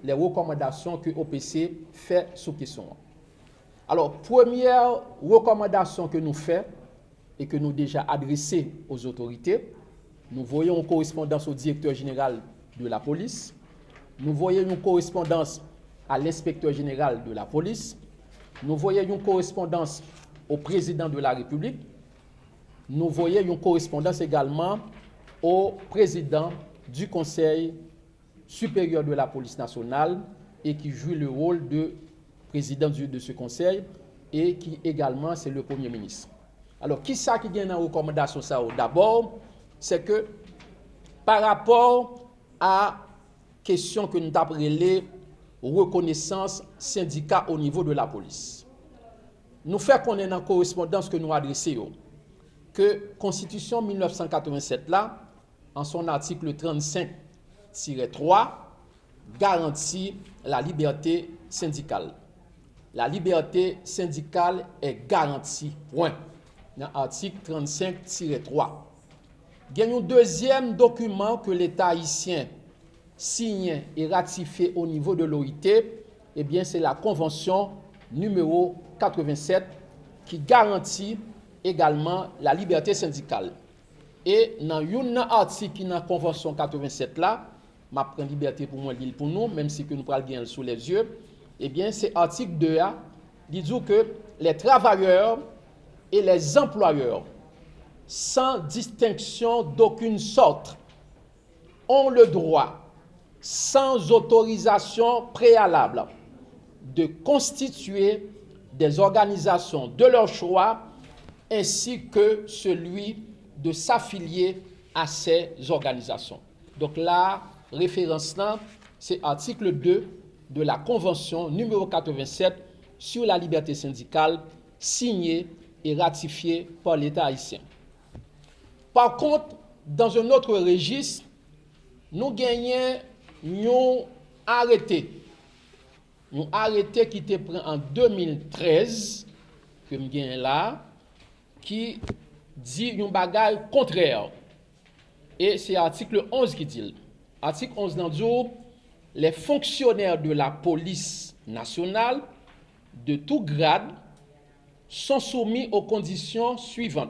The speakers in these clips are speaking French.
les recommandations que l'OPC fait sous question. Alors, première recommandation que nous faisons et que nous déjà adressée aux autorités, nous voyons une correspondance au directeur général de la police, nous voyons une correspondance à l'inspecteur général de la police, nous voyons une correspondance au président de la République, nous voyons une correspondance également au président du Conseil supérieur de la police nationale et qui joue le rôle de président de ce conseil et qui également c'est le Premier ministre. Alors, qui ça qui vient dans la recommandation ça? D'abord, c'est que par rapport à question que nous avons appelée reconnaissance syndicat au niveau de la police, nous faisons qu'on est dans la correspondance que nous adressons que Constitution 1987 là, en son article 35-3, garantit la liberté syndicale. La liberté syndicale est garantie, point. Dans l'article 35-3. Il y a un deuxième document que l'État haïtien signe et ratifié au niveau de l'OIT, eh bien c'est la Convention numéro 87 qui garantit également la liberté syndicale. Et dans un article qui est dans la Convention 87 là, ma prend liberté pour moi pour nous, même si que nous prenons bien sous les yeux, eh bien c'est article 2A, il dit que les travailleurs et les employeurs, sans distinction d'aucune sorte, ont le droit, sans autorisation préalable, de constituer des organisations de leur choix, ainsi que celui de s'affilier à ces organisations. Donc la référence là, c'est article 2 de la Convention numéro 87 sur la liberté syndicale, signée et ratifiée par l'État haïtien. Par contre, dans un autre registre, nous gagnons un arrêté qui était pris en 2013, que nous gagnons là, qui dit un bagage contraire. Et c'est l'article 11 qui dit. Article 11 dans dit les fonctionnaires de la police nationale de tout grade sont soumis aux conditions suivantes.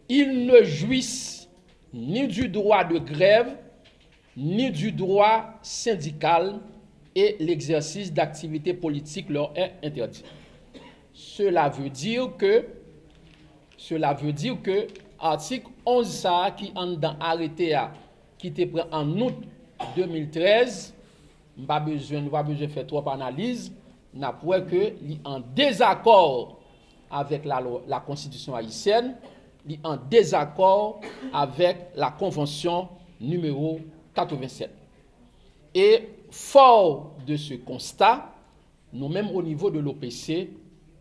Ils ne jouissent ni du droit de grève, ni du droit syndical, et l'exercice d'activités politiques leur est interdit. Cela veut dire que article 11 ça qui en dans arrêté qui était pris en août 2013, nous pas besoin faire trop d'analyse, n'a pas que en désaccord avec la constitution haïtienne, en désaccord avec la convention numéro 87. Et fort de ce constat, nous-mêmes au niveau de l'OPC,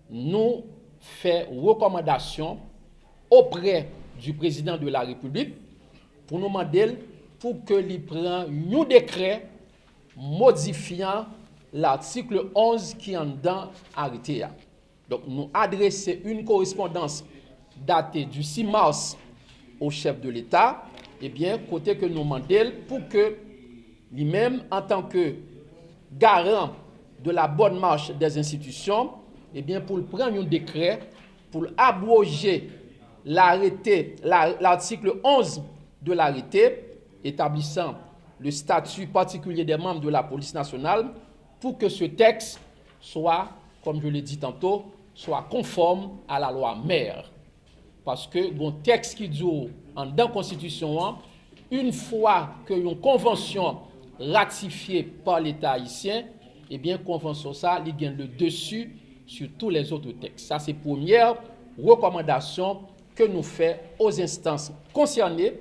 nous faisons recommandation auprès du président de la République pour nous demander pour que lui prenne un décret modifiant l'article 11 qui est dans arrêté. Donc nous adressons une correspondance datée du 6 mars au chef de l'État, et bien côté que nous demandons pour que lui-même en tant que garant de la bonne marche des institutions, et bien pour prendre un décret pour abroger l'arrêté, l'article 11 de l'arrêté établissant le statut particulier des membres de la police nationale pour que ce texte soit, comme je l'ai dit tantôt, soit conforme à la loi mère. Parce que bon texte qui dit en dans la Constitution, une fois que une convention ratifiée par l'État haïtien, eh bien convention ça, il gagne le dessus sur tous les autres textes. Ça c'est première recommandation que nous faisons aux instances concernées,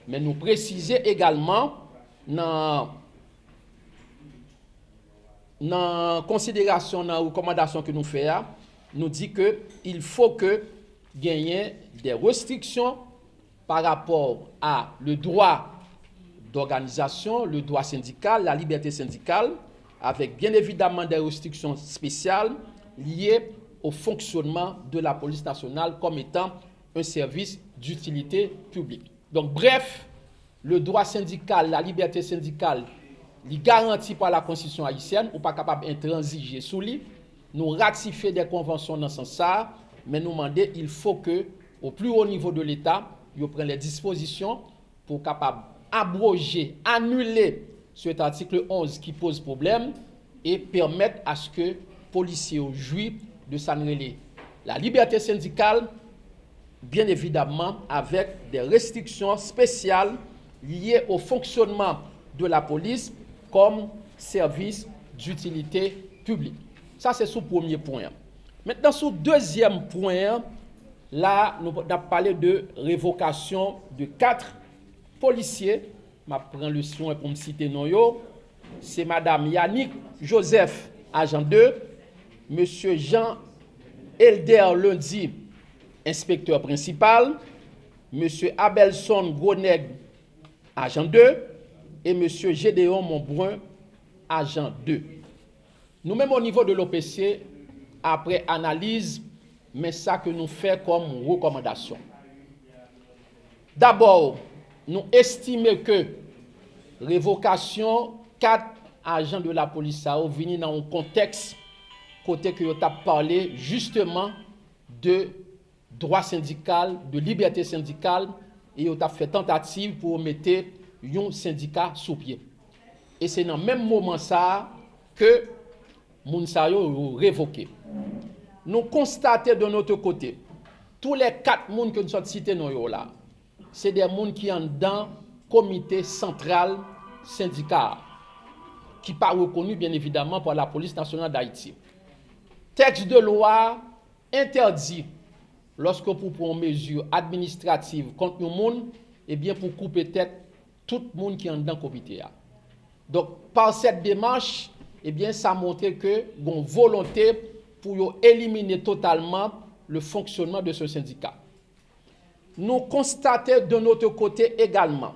mais nous précisons également dans considération, dans la recommandation que nous faisons, nous dit que il faut que gagner des restrictions par rapport à le droit d'organisation, le droit syndical, la liberté syndicale, avec bien évidemment des restrictions spéciales liées au fonctionnement de la police nationale comme étant un service d'utilité publique. Donc bref, le droit syndical, la liberté syndicale, li garanti par la Constitution haïtienne, ou pas capable d'intransiger sous lui. Nous ratifier des conventions dans ce sens ça, mais nous demandons, il faut que, au plus haut niveau de l'État, ils prennent les dispositions pour capable abroger, annuler cet article 11 qui pose problème et permettre à ce que les policiers jouissent de s'annuler la liberté syndicale, bien évidemment avec des restrictions spéciales liées au fonctionnement de la police comme service d'utilité publique. Ça, c'est sous premier point. Maintenant, sous deuxième point, là, nous avons parlé de révocation de 4 policiers. Je prends le soin pour me citer non. C'est Madame Yannick Joseph, agent 2, Monsieur Jean Elder Lundi, inspecteur principal, Monsieur Abelson Groneg, agent 2, et Monsieur Gédéon Montbrun, agent 2. Nous-mêmes au niveau de l'OPC, après analyse, mais ça que nous faisons comme recommandation. D'abord, nous estimons que révocation 4 agents de la police a venu dans un contexte côté que vous avez parlé justement de droit syndical, de liberté syndicale, et vous avez fait tentative pour mettre un syndicat sous pied. Et c'est dans le même moment ça que Mounsayo révoqué. Nous constatons de notre côté, tous les 4 personnes que nous sommes cités là, c'est des gens qui sont dans le comité central syndical, qui n'est pas reconnu bien évidemment par la police nationale d'Haïti. Texte de loi interdit, lorsque pour prendre une mesure administrative contre un monde, eh bien pour couper tête tout le monde qui est dans le comité. Donc, par cette démarche, eh bien, ça montre que une volonté pour éliminer totalement le fonctionnement de ce syndicat. Nous constatons de notre côté également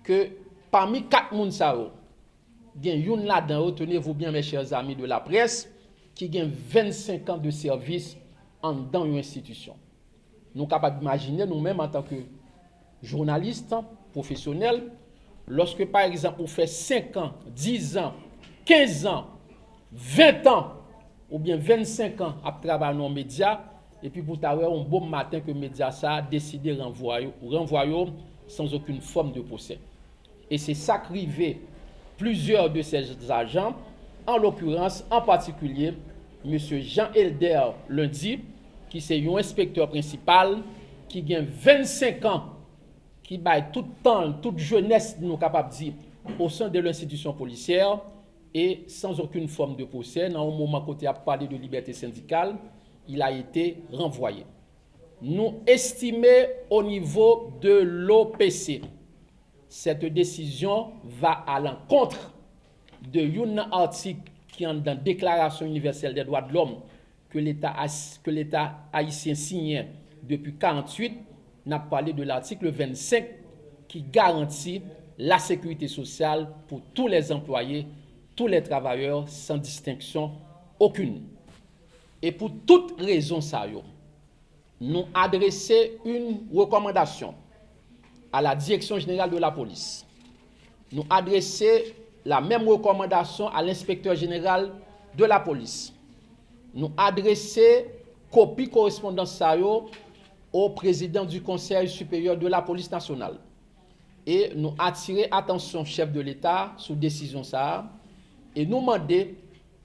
que parmi 4 personnes, il y a une là-dedans, tenez-vous bien mes chers amis de la presse, qui a 25 ans de service dans une institution. Nous sommes capables d'imaginer nous-mêmes en tant que journalistes, professionnels, lorsque par exemple on fait 5 ans, 10 ans, 15 ans, 20 ans, ou bien 25 ans à travailler dans les médias, et puis pour t'avoir un bon matin que les médias a décidé de renvoyer sans aucune forme de procès. Et c'est ça qui arrive plusieurs de ces agents, en l'occurrence, en particulier, M. Jean Elder Lundi, qui est un inspecteur principal, qui a 25 ans, qui baille tout temps, toute jeunesse, nous sommes capables de dire, au sein de l'institution policière, et sans aucune forme de procès, dans un moment côté a parlé de liberté syndicale, il a été renvoyé. Nous estimons au niveau de l'OPC, cette décision va à l'encontre de un article qui est dans la Déclaration universelle des droits de l'homme que l'État haïtien signe depuis 1948, n'a parlé de l'article 25 qui garantit la sécurité sociale pour tous les employés, tous les travailleurs sans distinction aucune. Et pour toute raison ça, nous adressons une recommandation à la direction générale de la police. Nous adressons la même recommandation à l'inspecteur général de la police. Nous adressons copie correspondance ça au président du Conseil supérieur de la police nationale. Et nous attirer attention chef de l'État sous décision ça et nous demander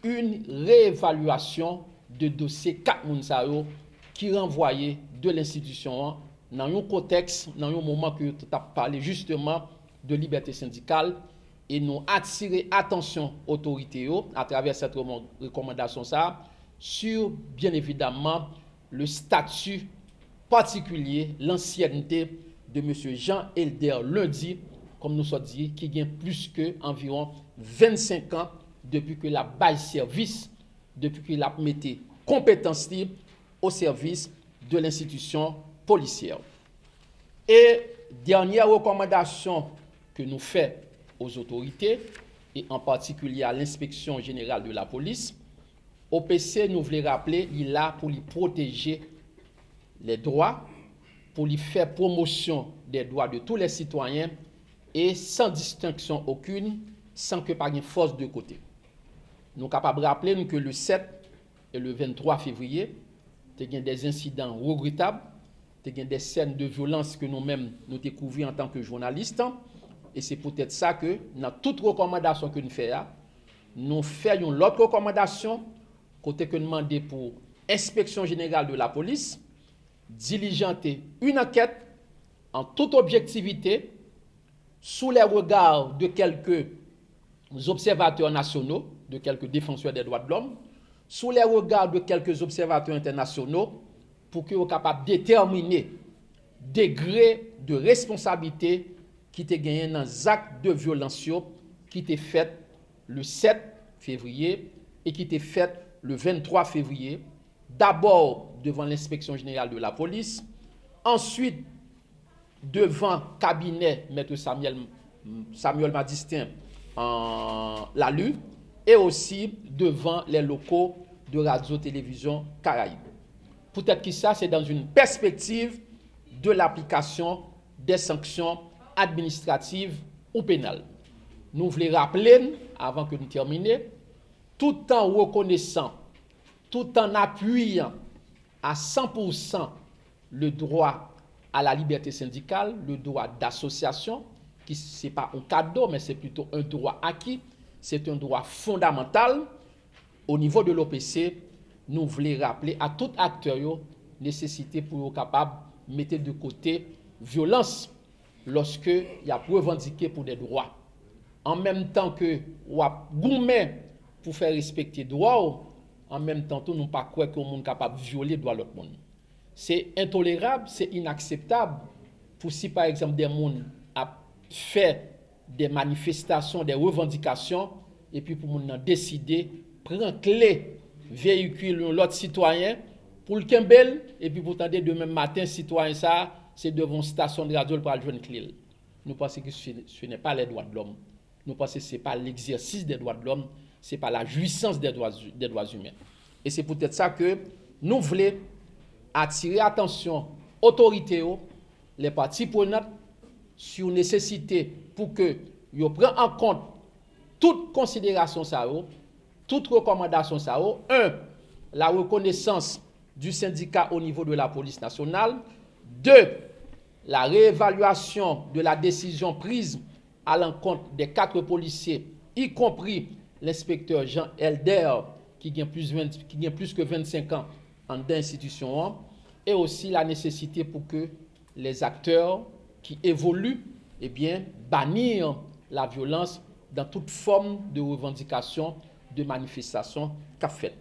une réévaluation de dossier 4 Mounsao qui renvoyé de l'institution dans un contexte, dans un moment que tu as parlé justement de liberté syndicale et nous attirer attention autorités à travers cette recommandation ça sur bien évidemment le statut particulier, l'ancienneté de M. Jean Elder Lundi, comme nous sommes dit, qui gagne plus que environ 25 ans depuis que la bail service, depuis qu'il a mis compétences au service de l'institution policière. Et dernière recommandation que nous faisons aux autorités, et en particulier à l'inspection générale de la police, OPC nous voulait rappeler, il est là pour lui protéger les droits, pour lui faire promotion des droits de tous les citoyens et sans distinction aucune, sans que pas une force de côté. Nous sommes capables de rappeler que le 7 et le 23 février, il y a des incidents regrettables, il y a des scènes de violence que nous-mêmes nous découvrons en tant que journalistes. Et c'est peut-être ça que, dans toute recommandation que nous faisons, nous faisons l'autre recommandation, côté que nous demandons pour l'inspection générale de la police, diligenter une enquête en toute objectivité, sous les regards de quelques observateurs nationaux, de quelques défenseurs des droits de l'homme, sous les regards de quelques observateurs internationaux, pour qu'ils soient capables de déterminer degré de responsabilité qui était gagné dans les actes de violence qui étaient faits le 7 février et qui étaient faits le 23 février, d'abord devant l'inspection générale de la police, ensuite devant cabinet Maître Samuel Madistin en Lalu, et aussi devant les locaux de Radio-Télévision Caraïbes. Peut-être que ça, c'est dans une perspective de l'application des sanctions administratives ou pénales. Nous voulons rappeler, avant que nous terminions, tout en reconnaissant, tout en appuyant à 100% le droit à la liberté syndicale, le droit d'association, qui ce n'est pas un cadeau, mais c'est plutôt un droit acquis, c'est un droit fondamental. Au niveau de l'OPC, nous voulons rappeler à tout acteur la nécessité pour être capable de mettre de côté violence lorsque il y a revendiqué pour des droits. En même temps que ou a gourmet pour faire respecter les droits, en même temps nous ne pas croire que le monde capable de violer les droits de l'autre monde. C'est intolérable, c'est inacceptable pour si par exemple des gens a fait des manifestations, des revendications, et puis pour moun décider, prendre clé, véhicule l'autre citoyen, pour le Kembel, et puis pour tenter demain matin, citoyen ça, c'est devant une station de radio pour aller jouer une clé. Nous pensons que ce n'est pas les droits de l'homme. Nous pensons que ce n'est pas l'exercice des droits de l'homme, ce n'est pas la jouissance des droits humains. Et c'est peut-être ça que nous voulons attirer attention, autorités, les parties prenantes, sur nécessité pour que vous preniez en compte toute considération, toute recommandation. La reconnaissance du syndicat au niveau de la police nationale. 2. La réévaluation de la décision prise à l'encontre des 4 policiers, y compris l'inspecteur Jean Elder, qui gagne plus que 25 ans en d'institution, et aussi la nécessité pour que les acteurs qui évoluent, eh bien, bannir la violence dans toute forme de revendication, de manifestation qu'a fait.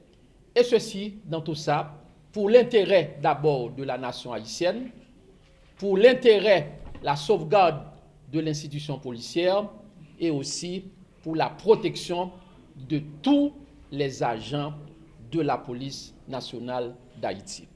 Et ceci, dans tout ça, pour l'intérêt d'abord de la nation haïtienne, pour l'intérêt, la sauvegarde de l'institution policière et aussi pour la protection de tous les agents de la police nationale d'Haïti.